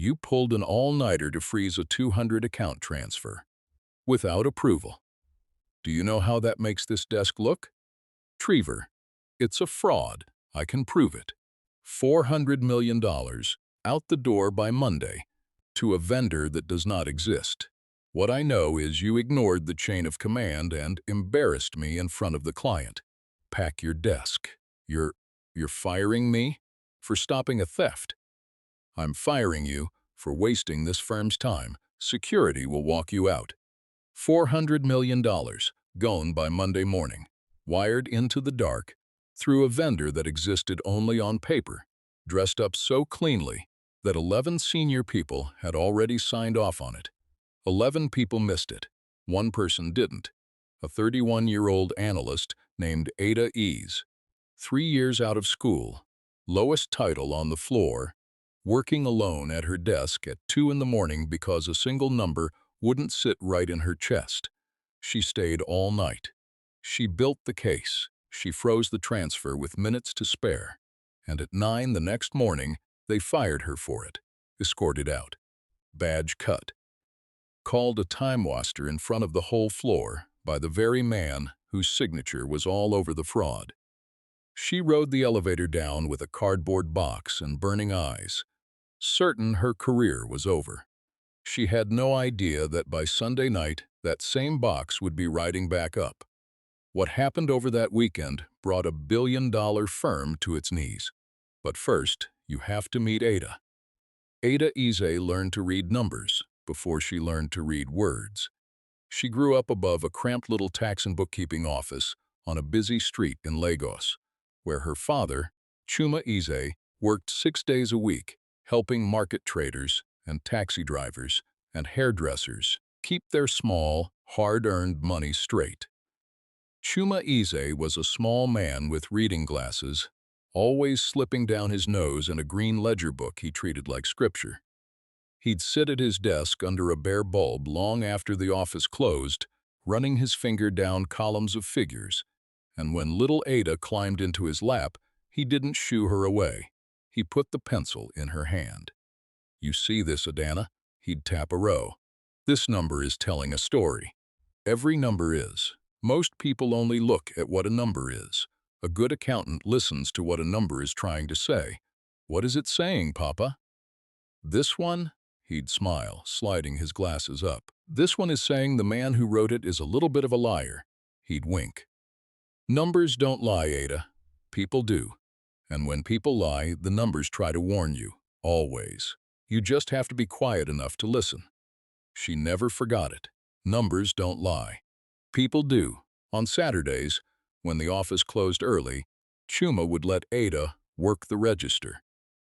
You pulled an all-nighter to freeze a 200 account transfer. Without approval. Do you know how that makes this desk look? Trevor, it's a fraud. I can prove it. $400 million out the door by Monday to a vendor that does not exist. What I know is you ignored the chain of command and embarrassed me in front of the client. Pack your desk. You're firing me for stopping a theft. I'm firing you for wasting this firm's time. Security will walk you out. $400 million gone by Monday morning, wired into the dark through a vendor that existed only on paper, dressed up so cleanly that 11 senior people had already signed off on it. 11 people missed it. One person didn't. A 31-year-old analyst named Ada Ease. 3 years out of school, lowest title on the floor, working alone at her desk at 2 in the morning because a single number wouldn't sit right in her chest. She stayed all night. She built the case. She froze the transfer with minutes to spare. And at 9 the next morning, they fired her for it, escorted out. Badge cut. Called a time waster in front of the whole floor by the very man whose signature was all over the fraud. She rode the elevator down with a cardboard box and burning eyes, certain her career was over. She had no idea that by Sunday night, that same box would be riding back up. What happened over that weekend brought a billion-dollar firm to its knees. But first, you have to meet Ada. Ada Ease learned to read numbers before she learned to read words. She grew up above a cramped little tax and bookkeeping office on a busy street in Lagos, where her father, Chuma Ease, worked 6 days a week, helping market traders and taxi drivers and hairdressers keep their small, hard-earned money straight. Chuma Ease was a small man with reading glasses, always slipping down his nose in a green ledger book he treated like scripture. He'd sit at his desk under a bare bulb long after the office closed, running his finger down columns of figures, and when little Ada climbed into his lap, he didn't shoo her away. He put the pencil in her hand. "You see this, Adana?" He'd tap a row. "This number is telling a story. Every number is. Most people only look at what a number is. A good accountant listens to what a number is trying to say. What is it saying, Papa?" "This one?" He'd smile, sliding his glasses up. "This one is saying the man who wrote it is a little bit of a liar." He'd wink. "Numbers don't lie, Ada. People do. And when people lie, the numbers try to warn you. Always. You just have to be quiet enough to listen." She never forgot it. Numbers don't lie. People do. On Saturdays, when the office closed early, Chuma would let Ada work the register.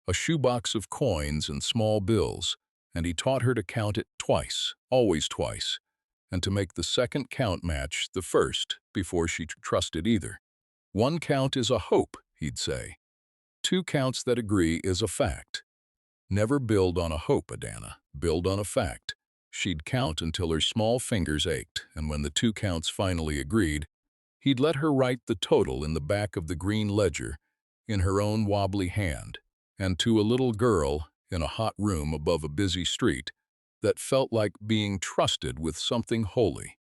A shoebox of coins and small bills, and he taught her to count it twice, always twice, and to make the second count match the first before she trusted either. "One count is a hope," he'd say. "Two counts that agree is a fact." Never build on a hope, Adana. Build on a fact. She'd count until her small fingers ached, and when the two counts finally agreed, he'd let her write the total in the back of the green ledger in her own wobbly hand, and to a little girl in a hot room above a busy street that felt like being trusted with something holy.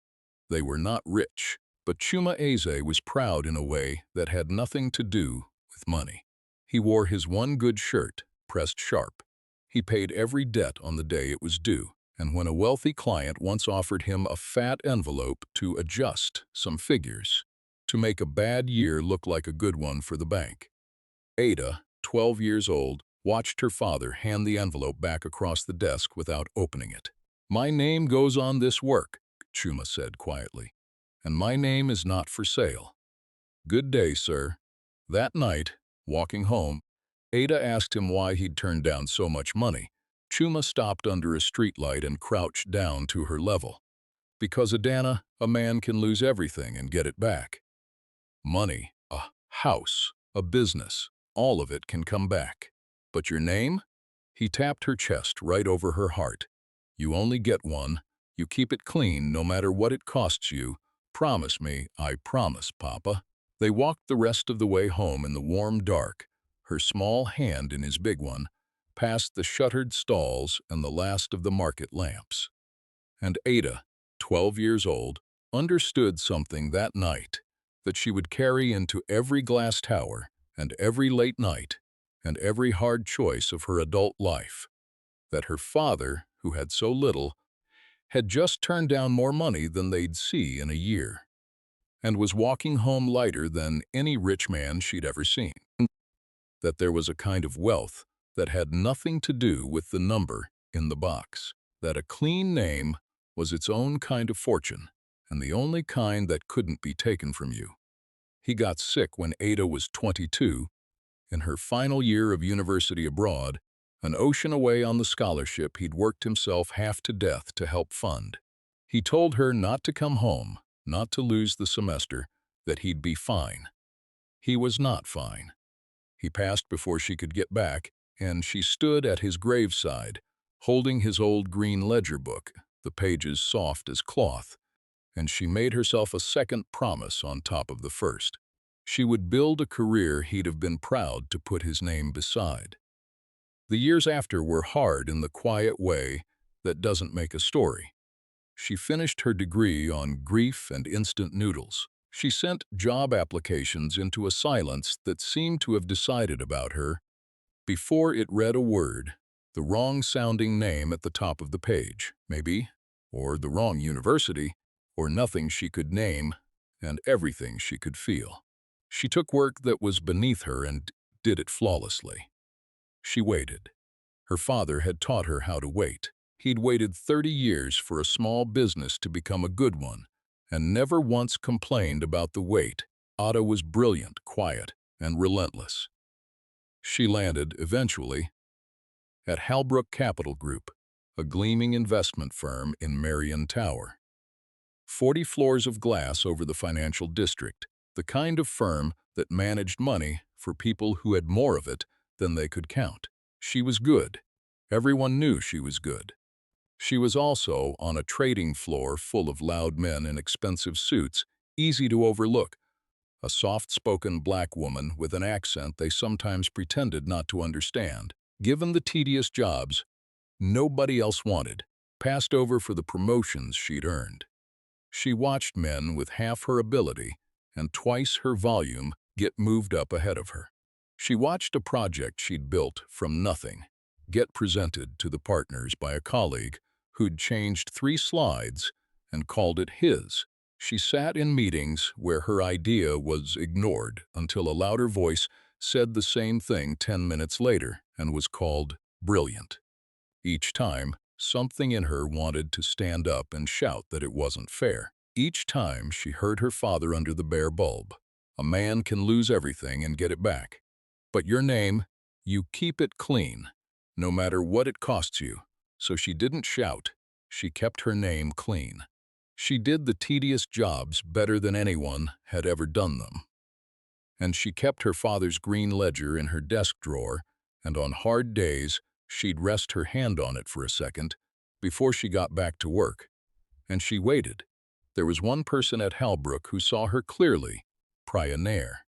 They were not rich, but Chuma Eze was proud in a way that had nothing to do with money. He wore his one good shirt, pressed sharp. He paid every debt on the day it was due, and when a wealthy client once offered him a fat envelope to adjust some figures, to make a bad year look like a good one for the bank, Ada, 12 years old, watched her father hand the envelope back across the desk without opening it. "My name goes on this work," Chuma said quietly, "and my name is not for sale. Good day, sir." That night, walking home, Ada asked him why he'd turned down so much money. Chuma stopped under a streetlight and crouched down to her level. "Because, Adana, a man can lose everything and get it back. Money, a house, a business, all of it can come back. But your name?" He tapped her chest right over her heart. "You only get one. You keep it clean no matter what it costs you. Promise me." "I promise, Papa." They walked the rest of the way home in the warm dark, her small hand in his big one, past the shuttered stalls and the last of the market lamps. And Ada, 12 years old, understood something that night that she would carry into every glass tower and every late night and every hard choice of her adult life, that her father, who had so little, had just turned down more money than they'd see in a year, and was walking home lighter than any rich man she'd ever seen. That there was a kind of wealth that had nothing to do with the number in the box. That a clean name was its own kind of fortune, and the only kind that couldn't be taken from you. He got sick when Ada was 22, in her final year of university abroad, an ocean away on the scholarship he'd worked himself half to death to help fund. He told her not to come home, not to lose the semester, that he'd be fine. He was not fine. He passed before she could get back, and she stood at his graveside, holding his old green ledger book, the pages soft as cloth, and she made herself a second promise on top of the first. She would build a career he'd have been proud to put his name beside. The years after were hard in the quiet way that doesn't make a story. She finished her degree on grief and instant noodles. She sent job applications into a silence that seemed to have decided about her before it read a word, the wrong-sounding name at the top of the page, maybe, or the wrong university, or nothing she could name and everything she could feel. She took work that was beneath her and did it flawlessly. She waited. Her father had taught her how to wait. He'd waited 30 years for a small business to become a good one, and never once complained about the wait. Ada was brilliant, quiet, and relentless. She landed, eventually, at Halbrook Capital Group, a gleaming investment firm in Marion Tower. 40 floors of glass over the financial district, the kind of firm that managed money for people who had more of it than they could count. She was good. Everyone knew she was good. She was also on a trading floor full of loud men in expensive suits, easy to overlook, a soft-spoken black woman with an accent they sometimes pretended not to understand. Given the tedious jobs nobody else wanted, passed over for the promotions she'd earned. She watched men with half her ability and twice her volume get moved up ahead of her. She watched a project she'd built from nothing get presented to the partners by a colleague who'd changed 3 slides and called it his. She sat in meetings where her idea was ignored until a louder voice said the same thing 10 minutes later and was called brilliant. Each time, something in her wanted to stand up and shout that it wasn't fair. Each time she heard her father under the bare bulb. A man can lose everything and get it back. But your name, you keep it clean, no matter what it costs you. So she didn't shout. She kept her name clean. She did the tedious jobs better than anyone had ever done them. And she kept her father's green ledger in her desk drawer, and on hard days, she'd rest her hand on it for a second before she got back to work. And she waited. There was one person at Halbrook who saw her clearly, Priya Nair.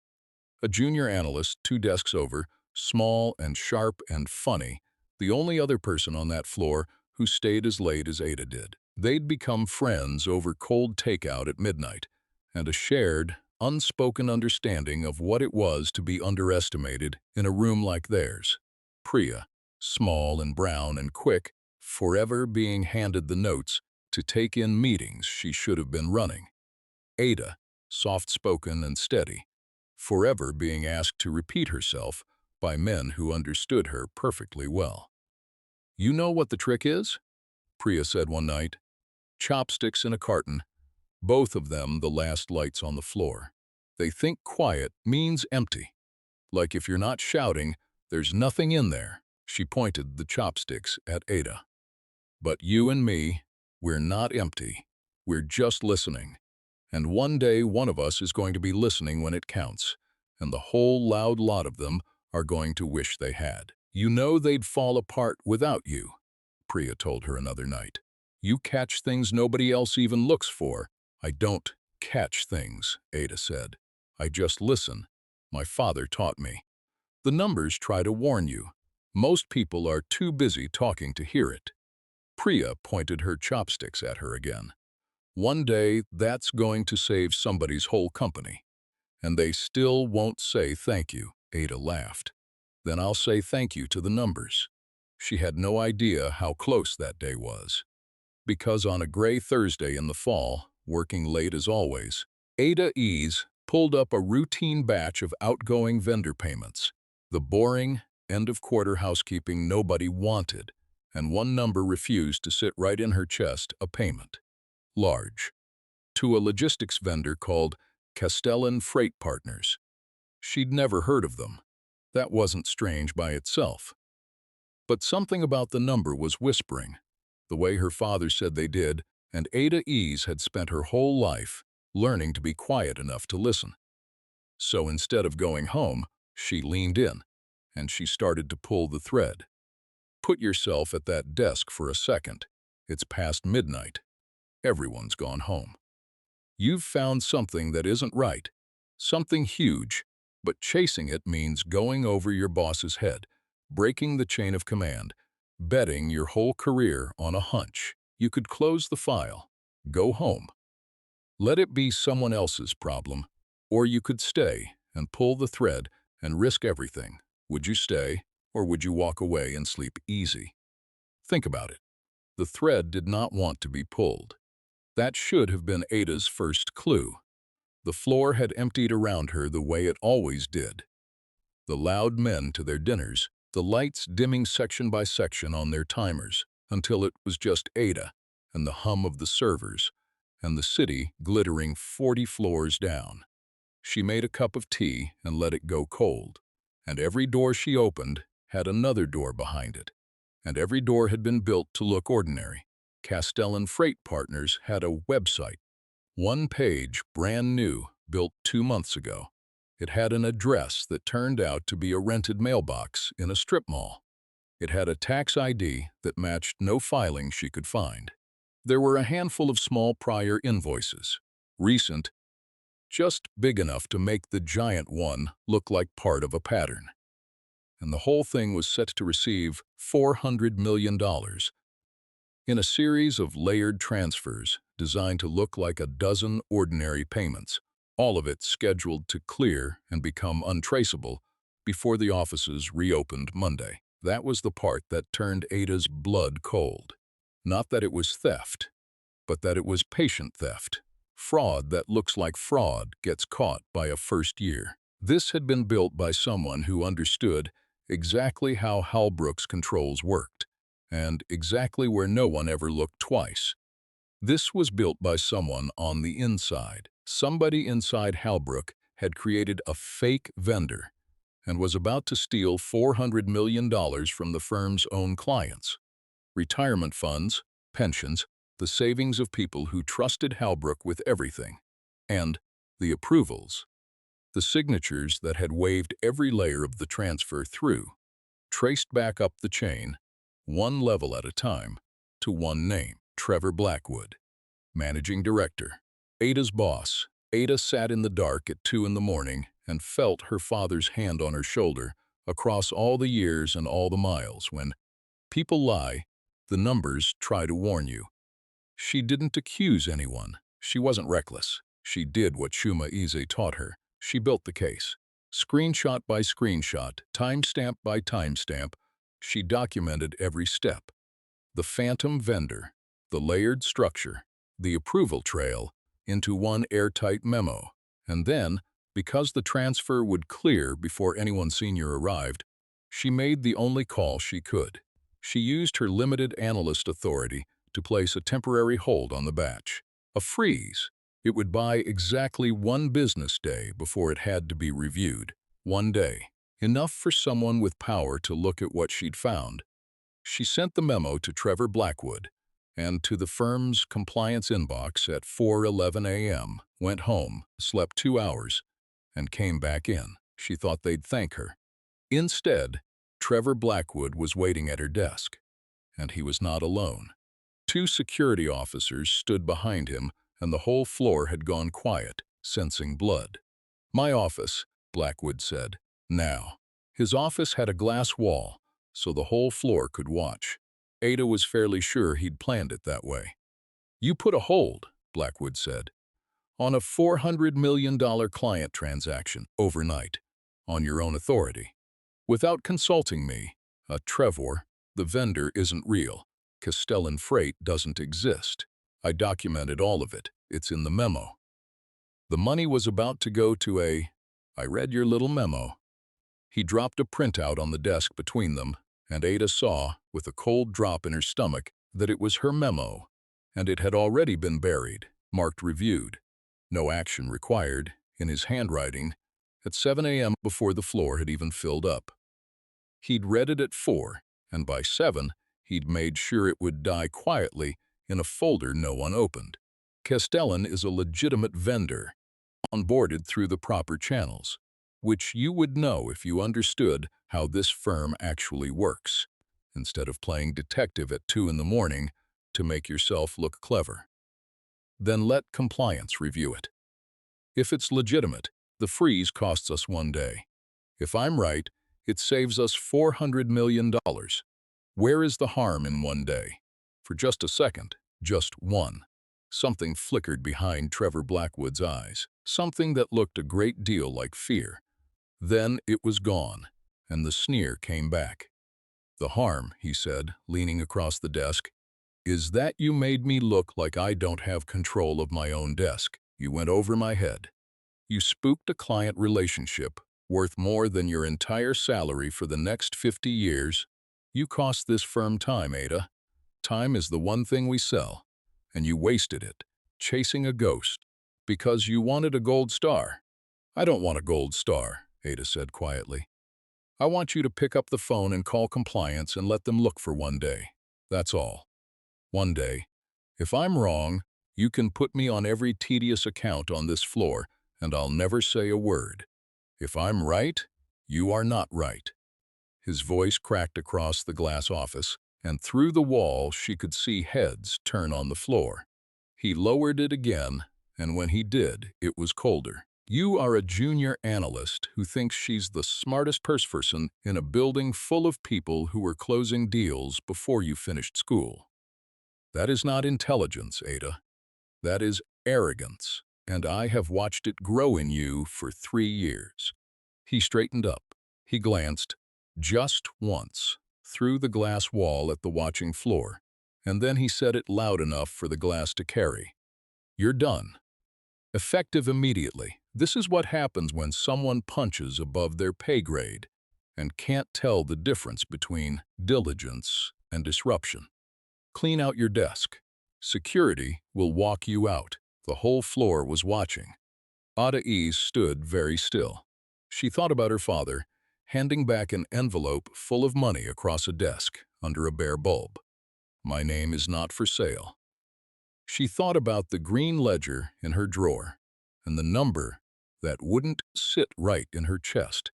A junior analyst 2 desks over, small and sharp and funny, the only other person on that floor who stayed as late as Ada did. They'd become friends over cold takeout at midnight, and a shared, unspoken understanding of what it was to be underestimated in a room like theirs. Priya, small and brown and quick, forever being handed the notes to take in meetings she should have been running. Ada, soft-spoken and steady, forever being asked to repeat herself by men who understood her perfectly well. "You know what the trick is?" Priya said one night. "Chopsticks in a carton, both of them the last lights on the floor. They think quiet means empty. Like if you're not shouting, there's nothing in there." She pointed the chopsticks at Ada. "But you and me, we're not empty. We're just listening. And one day one of us is going to be listening when it counts, and the whole loud lot of them are going to wish they had. You know they'd fall apart without you," Priya told her another night. "You catch things nobody else even looks for." "I don't catch things," Ada said. "I just listen. My father taught me. The numbers try to warn you. Most people are too busy talking to hear it. Priya pointed her chopsticks at her again. One day, that's going to save somebody's whole company. And they still won't say thank you, Ada laughed. Then I'll say thank you to the numbers. She had no idea how close that day was. Because on a gray Thursday in the fall, working late as always, Ada Ease pulled up a routine batch of outgoing vendor payments. The boring, end-of-quarter housekeeping nobody wanted, and one number refused to sit right in her chest, a payment. Large. To a logistics vendor called Castellan Freight Partners. She'd never heard of them. That wasn't strange by itself. But something about the number was whispering, the way her father said they did, and Ada Ease had spent her whole life learning to be quiet enough to listen. So instead of going home, she leaned in, and she started to pull the thread. Put yourself at that desk for a second. It's past midnight. Everyone's gone home. You've found something that isn't right, something huge, but chasing it means going over your boss's head, breaking the chain of command, betting your whole career on a hunch. You could close the file, go home. Let it be someone else's problem, or you could stay and pull the thread and risk everything. Would you stay, or would you walk away and sleep easy? Think about it. The thread did not want to be pulled. That should have been Ada's first clue. The floor had emptied around her the way it always did. The loud men to their dinners, the lights dimming section by section on their timers, until it was just Ada and the hum of the servers, and the city glittering 40 floors down. She made a cup of tea and let it go cold, and every door she opened had another door behind it, and every door had been built to look ordinary. Castellan Freight Partners had a website. One page, brand new, built 2 months ago. It had an address that turned out to be a rented mailbox in a strip mall. It had a tax ID that matched no filing she could find. There were a handful of small prior invoices, recent, just big enough to make the giant one look like part of a pattern. And the whole thing was set to receive $400 million in a series of layered transfers designed to look like a dozen ordinary payments, all of it scheduled to clear and become untraceable before the offices reopened Monday. That was the part that turned Ada's blood cold. Not that it was theft, but that it was patient theft. Fraud that looks like fraud gets caught by a first year. This had been built by someone who understood exactly how Halbrook's controls worked, and exactly where no one ever looked twice. This was built by someone on the inside. Somebody inside Halbrook had created a fake vendor and was about to steal $400 million from the firm's own clients. Retirement funds, pensions, the savings of people who trusted Halbrook with everything, and the approvals, the signatures that had waved every layer of the transfer through, traced back up the chain, one level at a time, to one name, Trevor Blackwood, managing director. Ada's boss. Ada sat in the dark at 2 in the morning and felt her father's hand on her shoulder across all the years and all the miles. When people lie, the numbers try to warn you. She didn't accuse anyone. She wasn't reckless. She did what Shuma Ize taught her. She built the case. Screenshot by screenshot, timestamp by timestamp, she documented every step. The phantom vendor, the layered structure, the approval trail, into one airtight memo. And then, because the transfer would clear before anyone senior arrived, she made the only call she could. She used her limited analyst authority to place a temporary hold on the batch. A freeze. It would buy exactly 1 business day before it had to be reviewed. 1 day. Enough for someone with power to look at what she'd found. She sent the memo to Trevor Blackwood and to the firm's compliance inbox at 4:11 a.m., went home, slept 2 hours, and came back in. She thought they'd thank her. Instead, Trevor Blackwood was waiting at her desk, and he was not alone. 2 security officers stood behind him, and the whole floor had gone quiet, sensing blood. "My office," Blackwood said. Now. His office had a glass wall, so the whole floor could watch. Ada was fairly sure he'd planned it that way. "You put a hold," Blackwood said, "on a $400 million client transaction overnight, on your own authority. Without consulting me, Trevor, the vendor isn't real. Castellan Freight doesn't exist. I documented all of it. It's in the memo. The money was about to go to I read your little memo." He dropped a printout on the desk between them, and Ada saw, with a cold drop in her stomach, that it was her memo, and it had already been buried, marked reviewed. No action required, in his handwriting, at 7 a.m. before the floor had even filled up. He'd read it at 4, and by 7, he'd made sure it would die quietly in a folder no one opened. Castellan is a legitimate vendor, onboarded through the proper channels, which you would know if you understood how this firm actually works, instead of playing detective at 2 in the morning to make yourself look clever. Then let compliance review it. If it's legitimate, the freeze costs us 1 day. If I'm right, it saves us $400 million. Where is the harm in 1 day? For just a second, just one, something flickered behind Trevor Blackwood's eyes, something that looked a great deal like fear. Then it was gone, and the sneer came back. "The harm," he said, leaning across the desk, "is that you made me look like I don't have control of my own desk. You went over my head. You spooked a client relationship worth more than your entire salary for the next 50 years. You cost this firm time, Ada. Time is the one thing we sell, and you wasted it, chasing a ghost, because you wanted a gold star." "I don't want a gold star," Ada said quietly. "I want you to pick up the phone and call compliance and let them look for 1 day. That's all. 1 day. If I'm wrong, you can put me on every tedious account on this floor, and I'll never say a word. If I'm right, you are not right." His voice cracked across the glass office, and through the wall she could see heads turn on the floor. He lowered it again, and when he did, it was colder. "You are a junior analyst who thinks she's the smartest person in a building full of people who were closing deals before you finished school. That is not intelligence, Ada. That is arrogance, and I have watched it grow in you for 3 years." He straightened up. He glanced, just once, through the glass wall at the watching floor, and then he said it loud enough for the glass to carry. "You're done. Effective immediately. This is what happens when someone punches above their pay grade and can't tell the difference between diligence and disruption. Clean out your desk. Security will walk you out." The whole floor was watching. Ada Ease stood very still. She thought about her father, handing back an envelope full of money across a desk under a bare bulb. "My name is not for sale." She thought about the green ledger in her drawer, and the number that wouldn't sit right in her chest,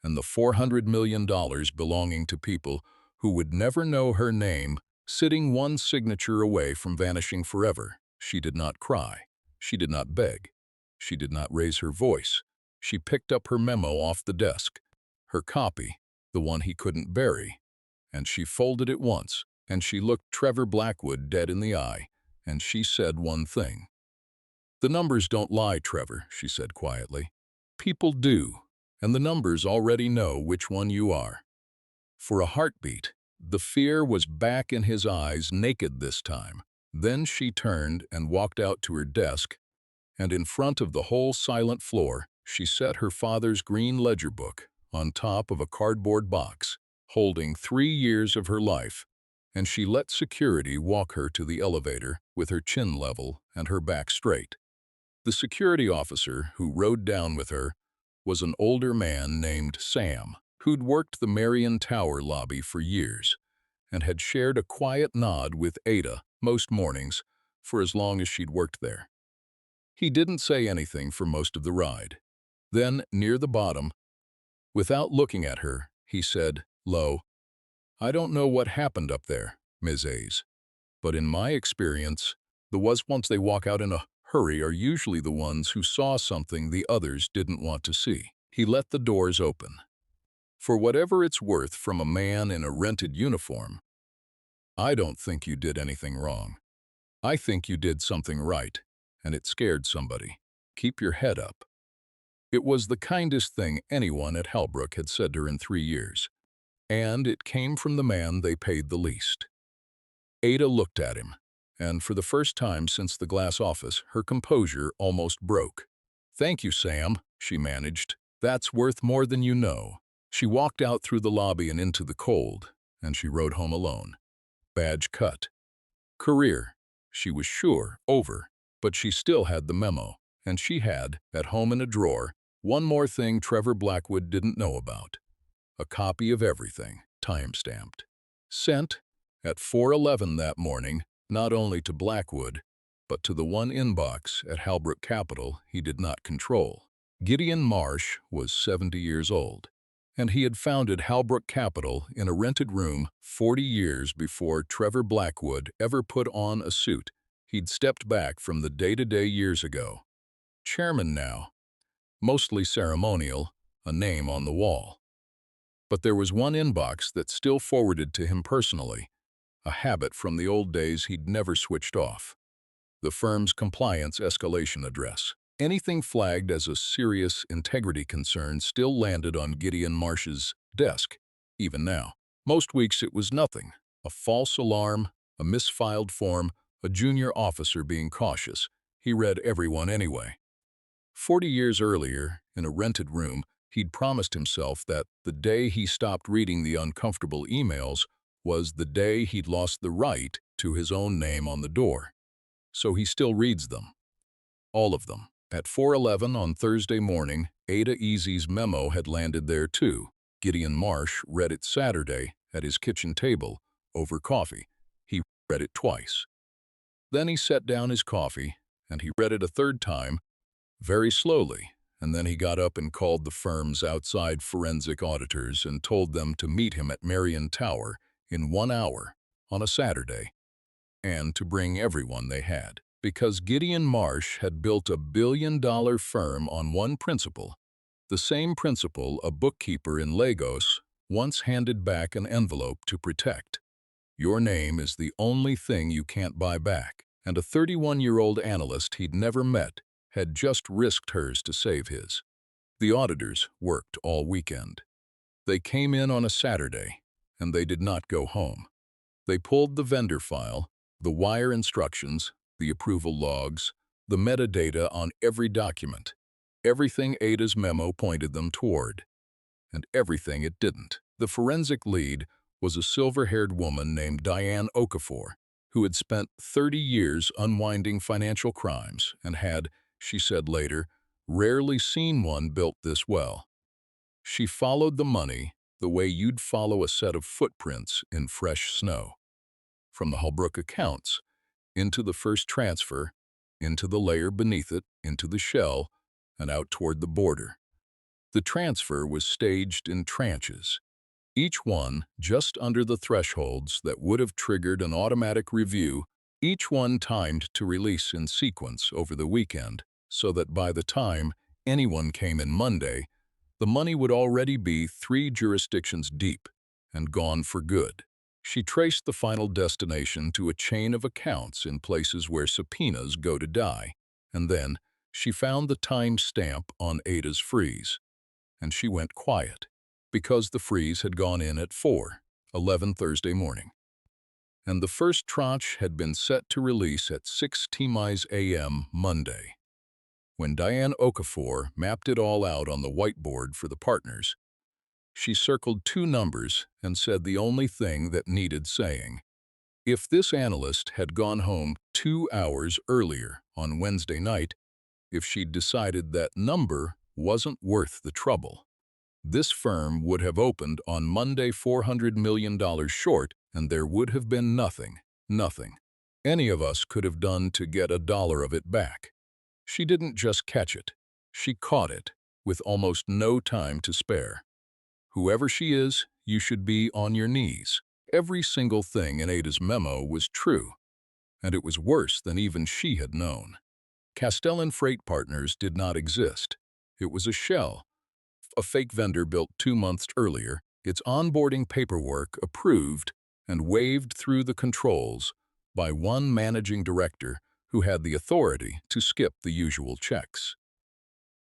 and the $400 million belonging to people who would never know her name, sitting one signature away from vanishing forever. She did not cry. She did not beg. She did not raise her voice. She picked up her memo off the desk, her copy, the one he couldn't bury, and she folded it once, and she looked Trevor Blackwood dead in the eye, and she said one thing. "The numbers don't lie, Trevor," she said quietly. "People do, and the numbers already know which one you are." For a heartbeat, the fear was back in his eyes, naked this time. Then she turned and walked out to her desk, and in front of the whole silent floor, she set her father's green ledger book on top of a cardboard box, holding 3 years of her life, and she let security walk her to the elevator with her chin level and her back straight. The security officer who rode down with her was an older man named Sam, who'd worked the Marion Tower lobby for years and had shared a quiet nod with Ada most mornings for as long as she'd worked there. He didn't say anything for most of the ride. Then, near the bottom, without looking at her, he said, low, "I don't know what happened up there, Ms. A's, but in my experience, the ones once they walk out in a hurry are usually the ones who saw something the others didn't want to see." He let the doors open. For whatever it's worth from a man in a rented uniform, I don't think you did anything wrong. I think you did something right, and it scared somebody. Keep your head up. It was the kindest thing anyone at Halbrook had said to her in 3 years, and it came from the man they paid the least. Ada looked at him, and for the first time since the glass office, her composure almost broke. "Thank you, Sam," she managed. "That's worth more than you know." She walked out through the lobby and into the cold, and she rode home alone. Badge cut. Career, she was sure, over, but she still had the memo, and she had, at home in a drawer, one more thing Trevor Blackwood didn't know about. A copy of everything, time-stamped. Sent, at 4:11 that morning, not only to Blackwood, but to the one inbox at Halbrook Capital he did not control. Gideon Marsh was 70 years old, and he had founded Halbrook Capital in a rented room 40 years before Trevor Blackwood ever put on a suit. He'd stepped back from the day-to-day years ago. Chairman now, mostly ceremonial, a name on the wall. But there was one inbox that still forwarded to him personally, a habit from the old days he'd never switched off. The firm's compliance escalation address. Anything flagged as a serious integrity concern still landed on Gideon Marsh's desk, even now. Most weeks it was nothing. A false alarm, a misfiled form, a junior officer being cautious. He read everyone anyway. 40 years earlier, in a rented room, he'd promised himself that the day he stopped reading the uncomfortable emails was the day he'd lost the right to his own name on the door. So he still reads them. All of them. At 4:11 on Thursday morning, Ada Easy's memo had landed there too. Gideon Marsh read it Saturday at his kitchen table, over coffee. He read it twice. Then he set down his coffee, and he read it a third time, very slowly, and then he got up and called the firm's outside forensic auditors and told them to meet him at Marion Tower in 1 hour on a Saturday, and to bring everyone they had. Because Gideon Marsh had built a billion-dollar firm on one principle, the same principle a bookkeeper in Lagos once handed back an envelope to protect. Your name is the only thing you can't buy back, and a 31-year-old analyst he'd never met had just risked hers to save his. The auditors worked all weekend. They came in on a Saturday, and they did not go home. They pulled the vendor file, the wire instructions, the approval logs, the metadata on every document, everything Ada's memo pointed them toward, and everything it didn't. The forensic lead was a silver-haired woman named Diane Okafor, who had spent 30 years unwinding financial crimes and had, she said later, rarely seen one built this well. She followed the money the way you'd follow a set of footprints in fresh snow. From the Halbrook accounts, into the first transfer, into the layer beneath it, into the shell, and out toward the border. The transfer was staged in tranches, each one just under the thresholds that would have triggered an automatic review, each one timed to release in sequence over the weekend, so that by the time anyone came in Monday, the money would already be 3 jurisdictions deep and gone for good. She traced the final destination to a chain of accounts in places where subpoenas go to die, and then she found the time stamp on Ada's freeze, and she went quiet, because the freeze had gone in at 4:11 Thursday morning. And the first tranche had been set to release at 6:00 a.m. Monday. When Diane Okafor mapped it all out on the whiteboard for the partners, she circled 2 numbers and said the only thing that needed saying. If this analyst had gone home 2 hours earlier on Wednesday night, if she'd decided that number wasn't worth the trouble, this firm would have opened on Monday $400 million short, and there would have been nothing any of us could have done to get a dollar of it back. She didn't just catch it, she caught it, with almost no time to spare. Whoever she is, you should be on your knees. Every single thing in Ada's memo was true, and it was worse than even she had known. Castellan Freight Partners did not exist. It was a shell, a fake vendor built 2 months earlier, its onboarding paperwork approved and waved through the controls by one managing director who had the authority to skip the usual checks.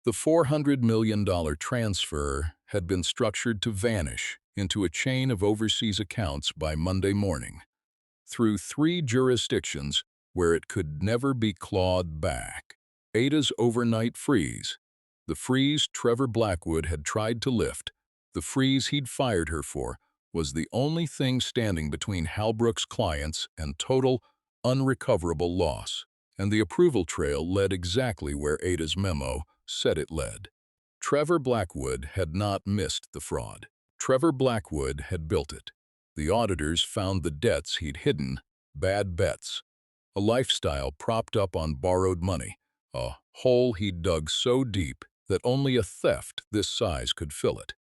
The $400 million transfer had been structured to vanish into a chain of overseas accounts by Monday morning, through 3 jurisdictions where it could never be clawed back. Ada's overnight freeze, the freeze Trevor Blackwood had tried to lift, the freeze he'd fired her for, was the only thing standing between Halbrook's clients and total, unrecoverable loss. And the approval trail led exactly where Ada's memo said it led. Trevor Blackwood had not missed the fraud. Trevor Blackwood had built it. The auditors found the debts he'd hidden, bad bets, a lifestyle propped up on borrowed money, a hole he'd dug so deep that only a theft this size could fill it.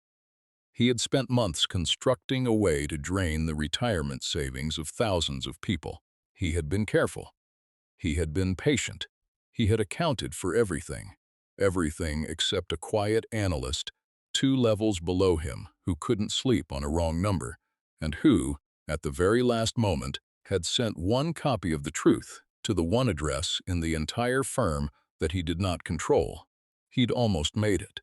He had spent months constructing a way to drain the retirement savings of thousands of people. He had been careful. He had been patient. He had accounted for everything except a quiet analyst 2 levels below him who couldn't sleep on a wrong number, and who, at the very last moment, had sent one copy of the truth to the one address in the entire firm that he did not control. He'd almost made it.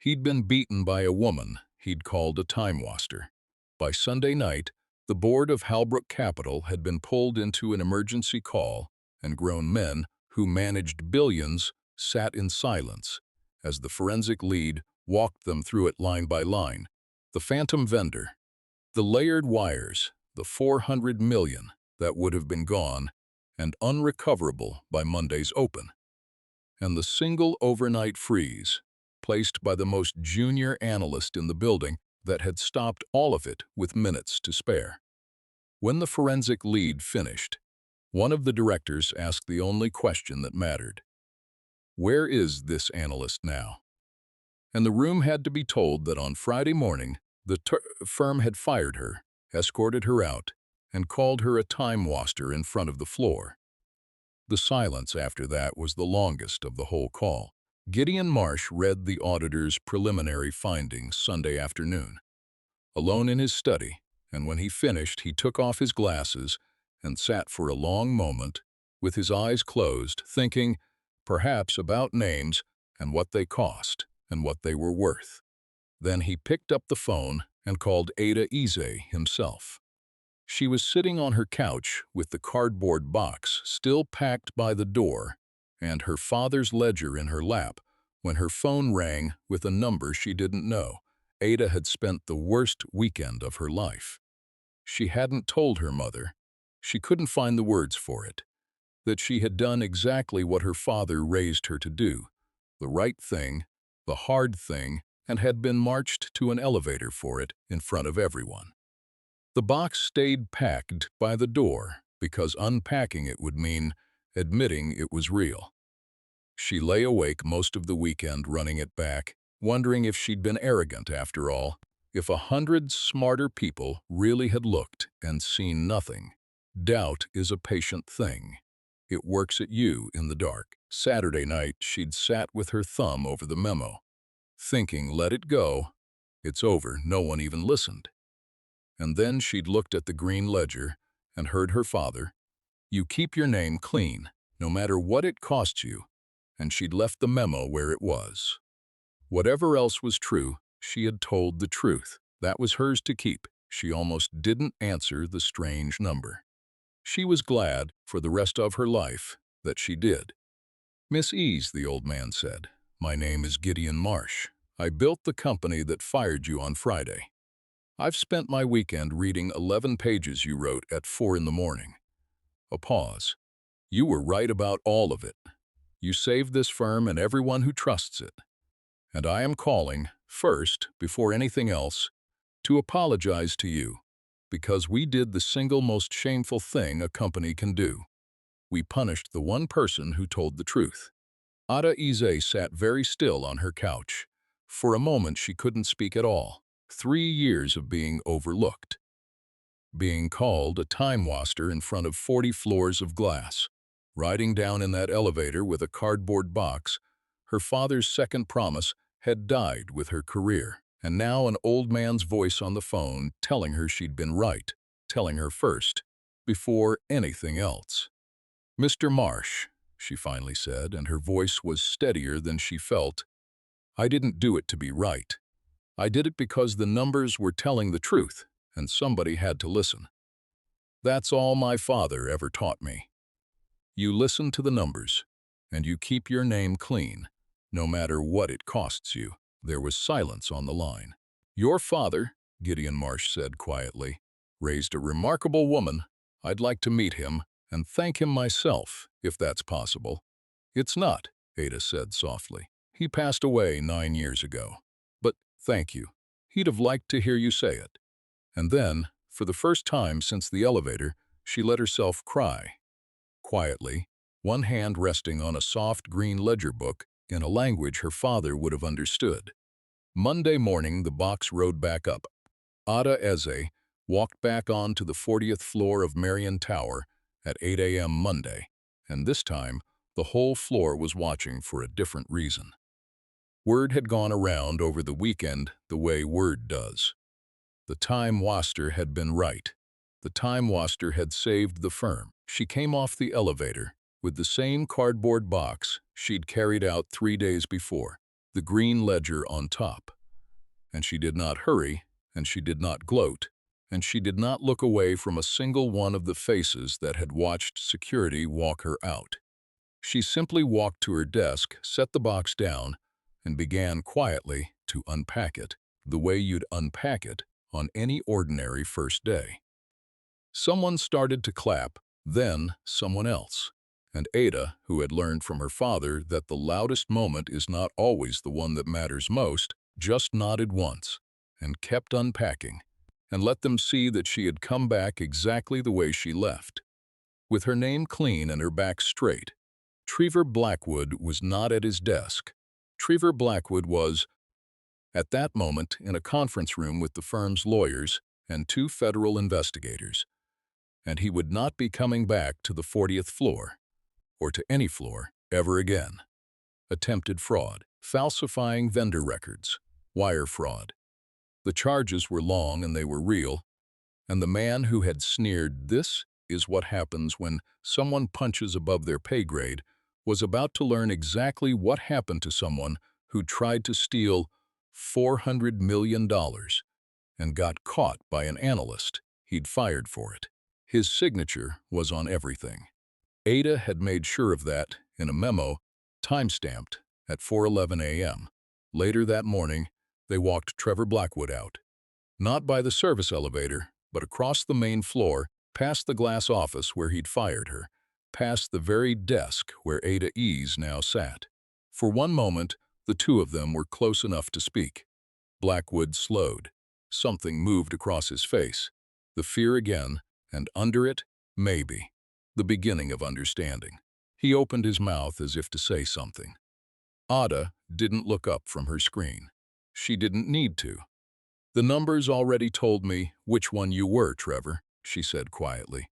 He'd been beaten by a woman he'd called a time-waster. By Sunday night, the board of Halbrook Capital had been pulled into an emergency call, and grown men who managed billions sat in silence as the forensic lead walked them through it line by line. The phantom vendor, the layered wires, the $400 million that would have been gone and unrecoverable by Monday's open, and the single overnight freeze placed by the most junior analyst in the building that had stopped all of it with minutes to spare. When the forensic lead finished, one of the directors asked the only question that mattered. Where is this analyst now? And the room had to be told that on Friday morning, the firm had fired her, escorted her out, and called her a time-waster in front of the floor. The silence after that was the longest of the whole call. Gideon Marsh read the auditor's preliminary findings Sunday afternoon, alone in his study, and when he finished, he took off his glasses and sat for a long moment with his eyes closed, thinking, perhaps about names and what they cost and what they were worth. Then he picked up the phone and called Ada Eze himself. She was sitting on her couch with the cardboard box still packed by the door and her father's ledger in her lap when her phone rang with a number she didn't know. Ada had spent the worst weekend of her life. She hadn't told her mother. She couldn't find the words for it. That she had done exactly what her father raised her to do, the right thing, the hard thing, and had been marched to an elevator for it in front of everyone. The box stayed packed by the door because unpacking it would mean admitting it was real. She lay awake most of the weekend running it back, wondering if she'd been arrogant after all, if 100 smarter people really had looked and seen nothing. Doubt is a patient thing. It works at you in the dark. Saturday night, she'd sat with her thumb over the memo, thinking, let it go. It's over, no one even listened. And then she'd looked at the green ledger and heard her father, you keep your name clean, no matter what it costs you, and she'd left the memo where it was. Whatever else was true, she had told the truth. That was hers to keep. She almost didn't answer the strange number. She was glad, for the rest of her life, that she did. Miss Eze, the old man said, my name is Gideon Marsh. I built the company that fired you on Friday. I've spent my weekend reading 11 pages you wrote at 4 in the morning. A pause. You were right about all of it. You saved this firm and everyone who trusts it. And I am calling, first, before anything else, to apologize to you, because we did the single most shameful thing a company can do. We punished the one person who told the truth. Ada Eze sat very still on her couch. For a moment she couldn't speak at all. 3 years of being overlooked. Being called a time-waster in front of 40 floors of glass. Riding down in that elevator with a cardboard box, her father's second promise had died with her career, and now an old man's voice on the phone telling her she'd been right, telling her first, before anything else. "Mr. Marsh," she finally said, and her voice was steadier than she felt, "I didn't do it to be right. I did it because the numbers were telling the truth, and somebody had to listen. That's all my father ever taught me. You listen to the numbers, and you keep your name clean, no matter what it costs you." There was silence on the line. "Your father," Gideon Marsh said quietly, "raised a remarkable woman. I'd like to meet him and thank him myself, if that's possible." "It's not," Ada said softly. "He passed away 9 years ago. But thank you. He'd have liked to hear you say it." And then, for the first time since the elevator, she let herself cry. Quietly, one hand resting on a soft green ledger book in a language her father would have understood. Monday morning, the box rode back up. Ada Eze walked back on to the 40th floor of Marion Tower at 8 a.m. Monday, and this time, the whole floor was watching for a different reason. Word had gone around over the weekend the way word does. The Time Waster had been right. The Time Waster had saved the firm. She came off the elevator with the same cardboard box she'd carried out 3 days before, the green ledger on top. And she did not hurry, and she did not gloat, and she did not look away from a single one of the faces that had watched security walk her out. She simply walked to her desk, set the box down, and began quietly to unpack it, the way you'd unpack it on any ordinary first day. Someone started to clap, then someone else. And Ada, who had learned from her father that the loudest moment is not always the one that matters most, just nodded once and kept unpacking and let them see that she had come back exactly the way she left. With her name clean and her back straight, Trevor Blackwood was not at his desk. Trevor Blackwood was, at that moment, in a conference room with the firm's lawyers and 2 federal investigators. And he would not be coming back to the 40th floor, or to any floor, ever again. Attempted fraud, falsifying vendor records, wire fraud. The charges were long and they were real, and the man who had sneered, "This is what happens when someone punches above their pay grade," was about to learn exactly what happened to someone who tried to steal $400 million and got caught by an analyst he'd fired for it. His signature was on everything. Ada had made sure of that in a memo, time-stamped at 4:11 a.m. Later that morning, they walked Trevor Blackwood out. Not by the service elevator, but across the main floor, past the glass office where he'd fired her, past the very desk where Ada Ease now sat. For one moment, the two of them were close enough to speak. Blackwood slowed. Something moved across his face. The fear again, and under it, maybe, the beginning of understanding. He opened his mouth as if to say something. Ada didn't look up from her screen. She didn't need to. "The numbers already told me which one you were, Trevor," she said quietly.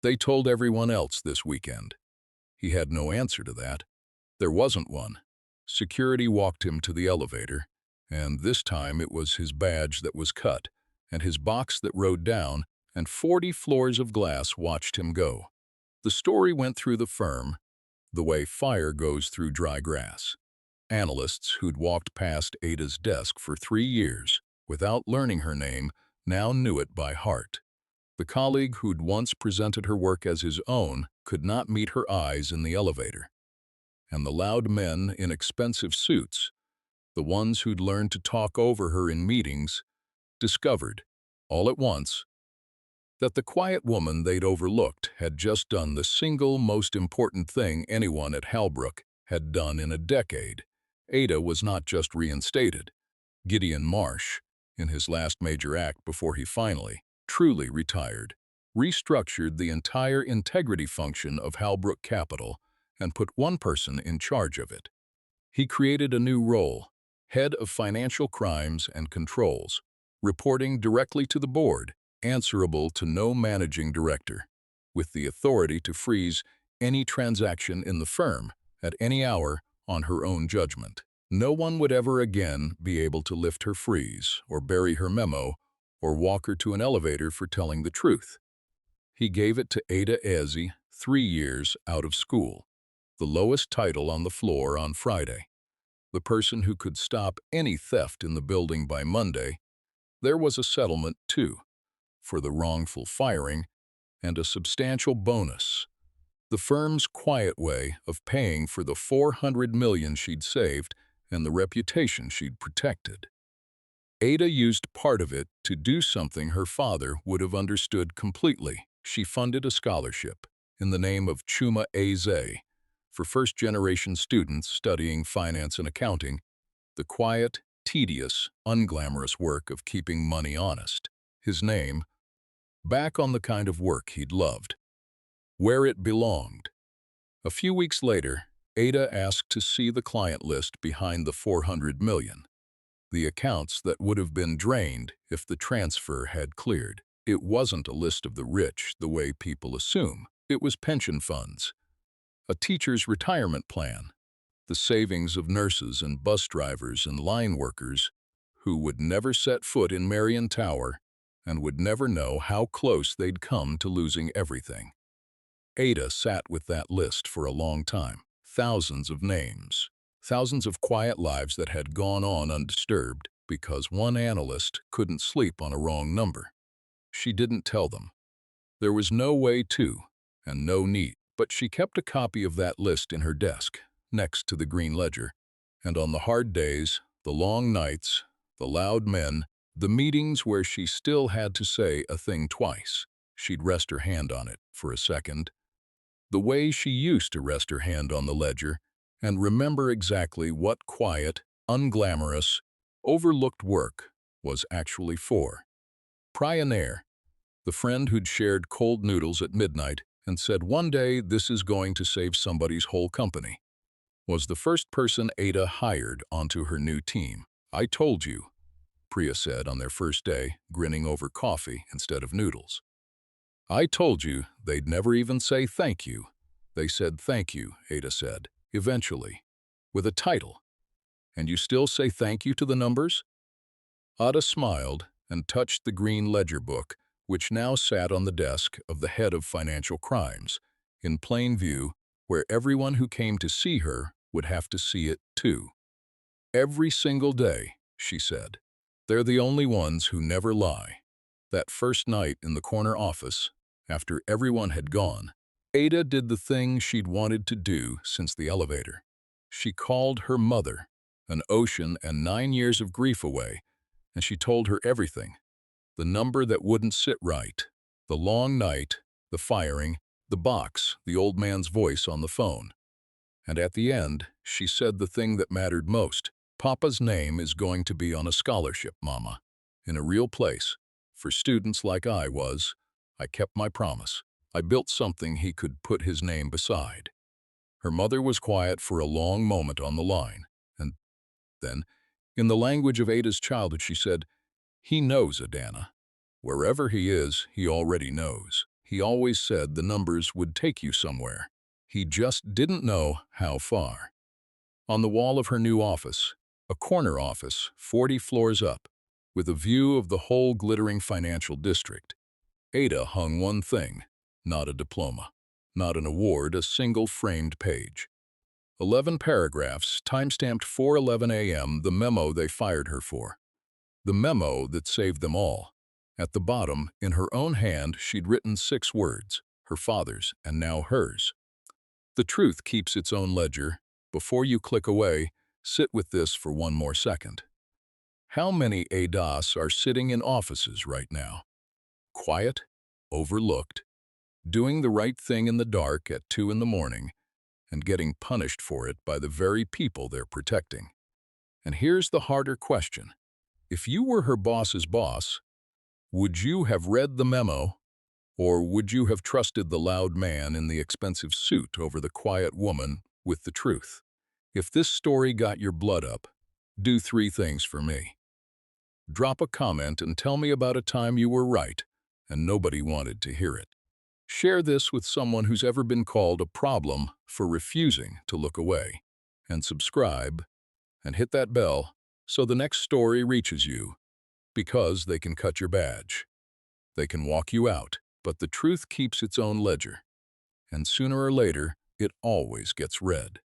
"They told everyone else this weekend." He had no answer to that. There wasn't one. Security walked him to the elevator, and this time it was his badge that was cut, and his box that rode down, and 40 floors of glass watched him go. The story went through the firm the way fire goes through dry grass. Analysts who'd walked past Ada's desk for 3 years without learning her name now knew it by heart. The colleague who'd once presented her work as his own could not meet her eyes in the elevator. And the loud men in expensive suits, the ones who'd learned to talk over her in meetings, discovered, all at once, that the quiet woman they'd overlooked had just done the single most important thing anyone at Halbrook had done in a decade. Ada was not just reinstated. Gideon Marsh, in his last major act before he finally, truly retired, restructured the entire integrity function of Halbrook Capital and put one person in charge of it. He created a new role, Head of Financial Crimes and Controls, reporting directly to the board, answerable to no managing director, with the authority to freeze any transaction in the firm at any hour on her own judgment. No one would ever again be able to lift her freeze, or bury her memo, or walk her to an elevator for telling the truth. He gave it to Ada Eze, 3 years out of school, the lowest title on the floor on Friday. The person who could stop any theft in the building by Monday. There was a settlement, too, for the wrongful firing and a substantial bonus. The firm's quiet way of paying for the $400 million she'd saved and the reputation she'd protected. Ada used part of it to do something her father would have understood completely. She funded a scholarship in the name of Chuma Eze for first-generation students studying finance and accounting, the quiet, tedious, unglamorous work of keeping money honest. His name, back on the kind of work he'd loved, where it belonged. A few weeks later, Ada asked to see the client list behind the $400 million, the accounts that would have been drained if the transfer had cleared. It wasn't a list of the rich the way people assume. It was pension funds, a teacher's retirement plan, the savings of nurses and bus drivers and line workers who would never set foot in Marion Tower and would never know how close they'd come to losing everything. Ada sat with that list for a long time. Thousands of names, thousands of quiet lives that had gone on undisturbed because one analyst couldn't sleep on a wrong number. She didn't tell them. There was no way to, and no need, but she kept a copy of that list in her desk, next to the green ledger. And on the hard days, the long nights, the loud men, the meetings where she still had to say a thing twice, she'd rest her hand on it for a second, the way she used to rest her hand on the ledger, and remember exactly what quiet, unglamorous, overlooked work was actually for. Pioneer, the friend who'd shared cold noodles at midnight and said one day this is going to save somebody's whole company, was the first person Ada hired onto her new team. "I told you," Priya said on their first day, grinning over coffee instead of noodles. "I told you they'd never even say thank you." "They said thank you," Ada said, eventually, with a title. "And you still say thank you to the numbers?" Ada smiled and touched the green ledger book, which now sat on the desk of the head of financial crimes, in plain view, where everyone who came to see her would have to see it too. "Every single day," she said. "They're the only ones who never lie." That first night in the corner office, after everyone had gone, Ada did the thing she'd wanted to do since the elevator. She called her mother, an ocean and 9 years of grief away, and she told her everything. The number that wouldn't sit right, the long night, the firing, the box, the old man's voice on the phone. And at the end, she said the thing that mattered most. "Papa's name is going to be on a scholarship, Mama, in a real place. For students like I was, I kept my promise. I built something he could put his name beside." Her mother was quiet for a long moment on the line, and then, in the language of Ada's childhood, she said, "He knows, Adana. Wherever he is, he already knows. He always said the numbers would take you somewhere. He just didn't know how far." On the wall of her new office, a corner office 40 floors up, with a view of the whole glittering financial district, Ada hung one thing, not a diploma, not an award, a single framed page. 11 paragraphs, timestamped 4:11 a.m., the memo they fired her for. The memo that saved them all. At the bottom, in her own hand, she'd written 6 words, her father's and now hers. "The truth keeps its own ledger. Before you click away, sit with this for one more second." How many ADAS are sitting in offices right now? Quiet, overlooked, doing the right thing in the dark at 2 in the morning, and getting punished for it by the very people they're protecting. And here's the harder question. If you were her boss's boss, would you have read the memo, or would you have trusted the loud man in the expensive suit over the quiet woman with the truth? If this story got your blood up, do 3 things for me. Drop a comment and tell me about a time you were right and nobody wanted to hear it. Share this with someone who's ever been called a problem for refusing to look away. And subscribe and hit that bell so the next story reaches you, because they can cut your badge. They can walk you out, but the truth keeps its own ledger, and sooner or later, it always gets read.